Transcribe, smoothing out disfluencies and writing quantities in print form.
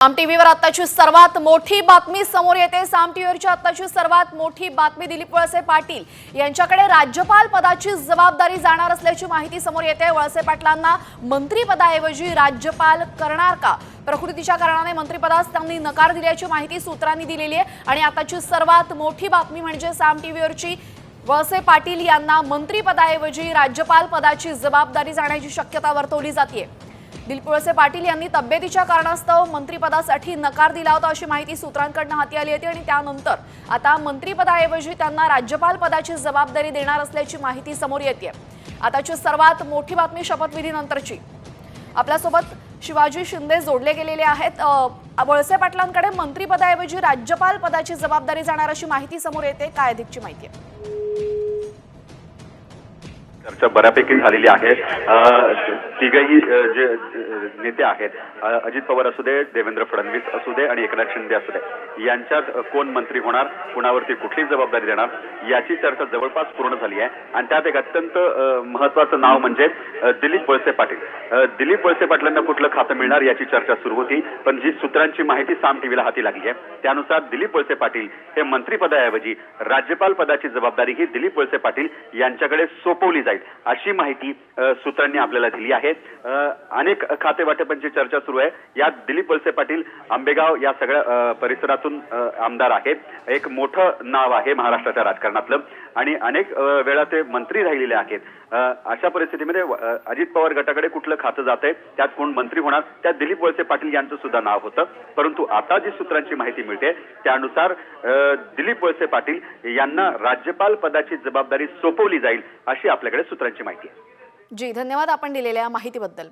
साम टीव्हीवर आताची सर्वात मोठी बातमी समोर येते। साम टीव्हीवरची आताची सर्वात मोठी बातमी दिलीप वळसे पाटील यांच्याकडे राज्यपाल पदाची जबाबदारी जाणार असल्याची माहिती समोर येते। वळसे पाटलांना मंत्रिपदाऐवजी राज्यपाल करणार का? प्रकृतीच्या कारणाने मंत्रिपदास त्यांनी नकार दिल्याची माहिती सूत्रांनी दिलेली आहे। आणि आताची सर्वात मोठी बातमी म्हणजे साम टीव्हीवरची वळसे पाटील यांना मंत्रिपदाऐवजी राज्यपाल पदाची जबाबदारी जाण्याची शक्यता वर्तवली जाते। दिलीप वळसे पाटील यांनी तब्येतीच्या कारणास्तव मंत्रिपदासाठी नकार दिला होता अशी माहिती सूत्रांकडून हाती आली होती आणि त्यानंतर आता मंत्रिपदाऐवजी त्यांना राज्यपाल पदाची जबाबदारी देणार असल्याची माहिती समोर येते। आताची सर्वात मोठी बातमी शपथविधीनंतरची। आपल्यासोबत शिवाजी शिंदे जोडले गेलेले आहेत। वळसे पाटलांकडे मंत्रिपदाऐवजी राज्यपाल पदाची जबाबदारी जाणार अशी माहिती समोर येते। काय अधिकची माहिती आहे? चर्चा बऱ्यापैकी झालेली आहे। तिघही जे नेते आहेत, अजित पवार असू दे, देवेंद्र फडणवीस असू दे आणि एकनाथ शिंदे असू दे, यांच्यात कोण मंत्री होणार, कुणावरती कुठली जबाबदारी देणार याची चर्चा जवळपास पूर्ण झाली आहे। आणि त्यात एक अत्यंत महत्त्वाचं नाव म्हणजे दिलीप वळसे पाटील। दिलीप वळसे पाटलांना कुठलं खातं मिळणार याची चर्चा सुरू होती, पण जी सूत्रांची माहिती साम टीव्हीला हाती लागली आहे त्यानुसार दिलीप वळसे पाटील हे मंत्रिपदाऐवजी राज्यपाल पदाची जबाबदारी ही दिलीप वळसे पाटील यांच्याकडे सोपवली जाईल अशी माहिती सूत्रांनी आपल्याला दिली आहे। अनेक खाते वाटपांची चर्चा सुरू आहे। यात दिलीप वळसे पाटील आंबेगाव या सगळ्या परिसरातून आमदार आहेत। एक मोठं नाव आहे महाराष्ट्राच्या राजकारणातलं आणि अनेक वेळा ते मंत्री राहिलेले आहेत। अशा परिस्थितीमध्ये अजित पवार गटाकडे कुठलं खातं जातंय, त्यात कोण मंत्री होणार, त्यात दिलीप वळसे पाटील यांचं सुद्धा नाव होतं। परंतु आता जी सूत्रांची माहिती मिळते त्यानुसार दिलीप वळसे पाटील यांना राज्यपाल पदाची जबाबदारी सोपवली जाईल अशी आपल्याकडे सूत्रांची माहिती आहे। जी, धन्यवाद आपण दिलेल्या माहितीबद्दल।